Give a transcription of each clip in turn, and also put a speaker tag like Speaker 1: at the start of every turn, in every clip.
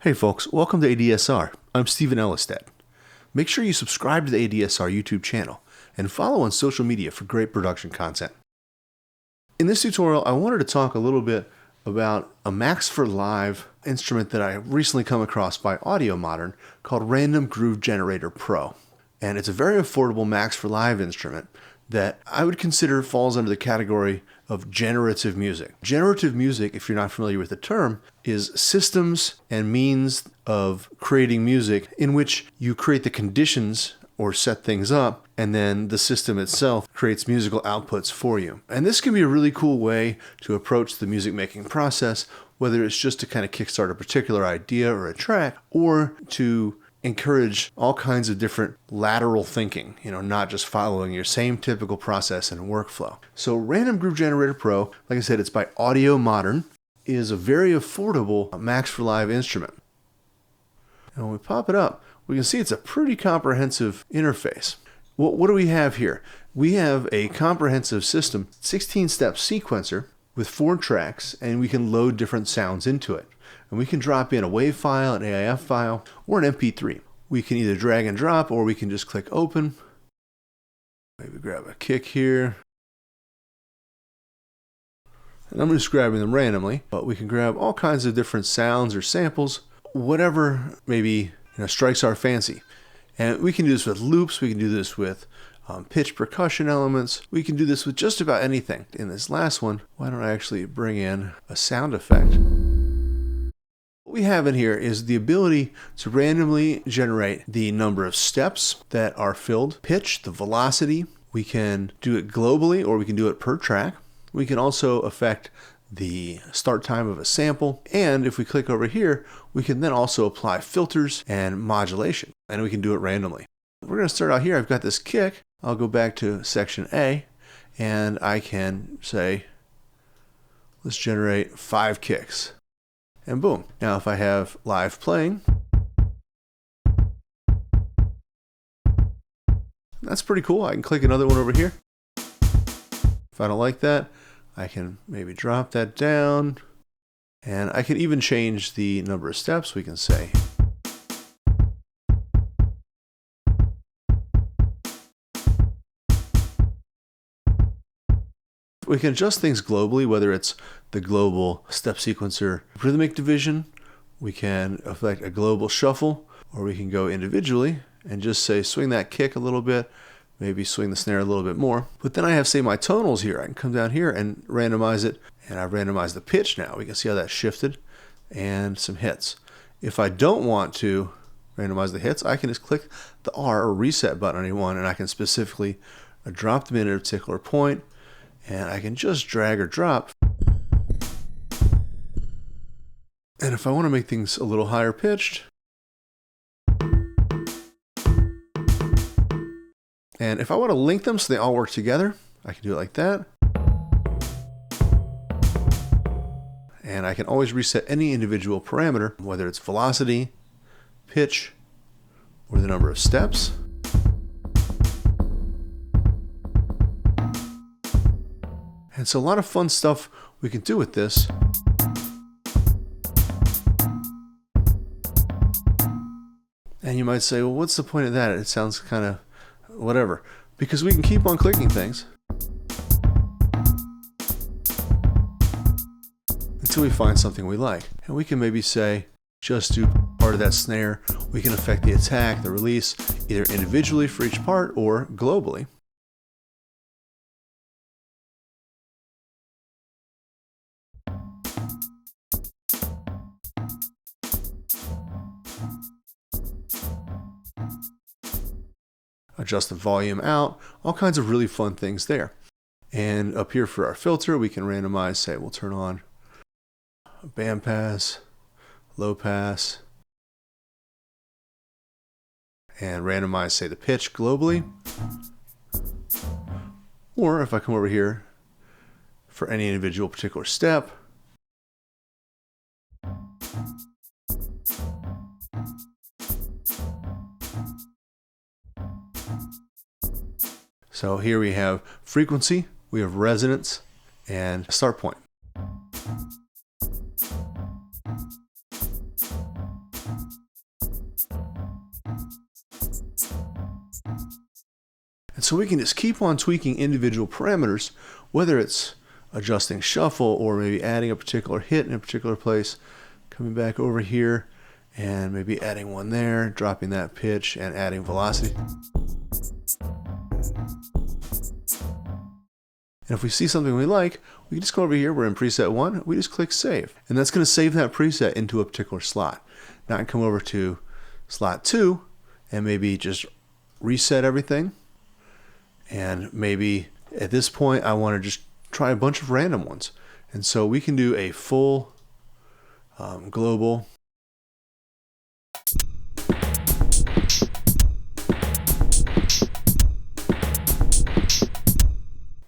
Speaker 1: Hey folks, welcome to ADSR. I'm Stephen Ellisted. Make sure you subscribe to the ADSR YouTube channel and follow on social media for great production content. In this tutorial, I wanted to talk a little bit about a Max for Live instrument that I recently come across by Audiomodern called Random Groove Generator Pro. And it's a very affordable Max for Live instrument that I would consider falls under the category of generative music. Generative music, if you're not familiar with the term, is systems and means of creating music in which you create the conditions or set things up, and then the system itself creates musical outputs for you. And this can be a really cool way to approach the music making process, whether it's just to kind of kickstart a particular idea or a track, or to encourage all kinds of different lateral thinking, not just following your same typical process and workflow. So Random Groove Generator Pro, like I said, it's by Audiomodern, is a very affordable Max for Live instrument. And when we pop it up, we can see it's a pretty comprehensive interface. What do we have here? We have a comprehensive system, 16-step sequencer with 4 tracks, and we can load different sounds into it. And we can drop in a WAV file, an AIF file, or an MP3. We can either drag and drop, or we can just click open. Maybe grab a kick here. And I'm just grabbing them randomly, but we can grab all kinds of different sounds or samples, whatever maybe strikes our fancy. And we can do this with loops, we can do this with pitch percussion elements, we can do this with just about anything. In this last one, why don't I actually bring in a sound effect? What we have in here is the ability to randomly generate the number of steps that are filled, pitch, the velocity. We can do it globally or we can do it per track. We can also affect the start time of a sample. And if we click over here, we can then also apply filters and modulation, and we can do it randomly. We're going to start out here. I've got this kick. I'll go back to section A and I can say, let's generate 5 kicks. And boom. Now if I have live playing, that's pretty cool. I can click another one over here. If I don't like that, I can maybe drop that down. And I can even change the number of steps. We can say we can adjust things globally, whether it's the global step sequencer rhythmic division, we can affect a global shuffle, or we can go individually and just say swing that kick a little bit, maybe swing the snare a little bit more. But then I have, say, my tonals here. I can come down here and randomize it, and I've randomized the pitch now. We can see how that shifted, and some hits. If I don't want to randomize the hits, I can just click the R or reset button on any one, and I can specifically drop them in at a particular point. And I can just drag or drop. And if I want to make things a little higher pitched, and if I want to link them so they all work together, I can do it like that. And I can always reset any individual parameter, whether it's velocity, pitch, or the number of steps. And so a lot of fun stuff we can do with this. And you might say, well, what's the point of that? It sounds kind of whatever. Because we can keep on clicking things until we find something we like. And we can maybe say, just do part of that snare. We can affect the attack, the release, either individually for each part or globally. Adjust the volume out, all kinds of really fun things there. And up here for our filter, we can randomize, say we'll turn on a band pass, low pass, and randomize, say, the pitch globally. Or if I come over here for any individual particular step, so here we have frequency, we have resonance, and start point. And so we can just keep on tweaking individual parameters, whether it's adjusting shuffle or maybe adding a particular hit in a particular place, coming back over here and maybe adding one there, dropping that pitch and adding velocity. And if we see something we like, we can just go over here, we're in preset 1, we just click save. And that's going to save that preset into a particular slot. Now I can come over to slot 2 and maybe just reset everything. And maybe at this point I want to just try a bunch of random ones. And so we can do a full global.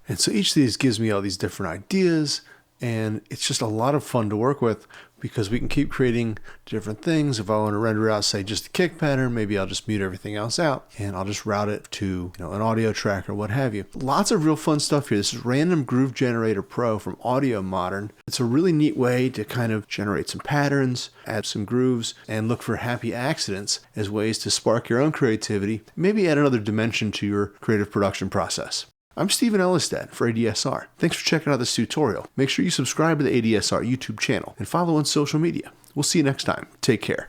Speaker 1: And so each of these gives me all these different ideas, and it's just a lot of fun to work with because we can keep creating different things. If I want to render out, say, just a kick pattern, maybe I'll just mute everything else out and I'll just route it to an audio track or what have you. Lots of real fun stuff here. This is Random Groove Generator Pro from Audiomodern. It's a really neat way to kind of generate some patterns, add some grooves, and look for happy accidents as ways to spark your own creativity, maybe add another dimension to your creative production process. I'm Stephen Elistad for ADSR. Thanks for checking out this tutorial. Make sure you subscribe to the ADSR YouTube channel and follow on social media. We'll see you next time. Take care.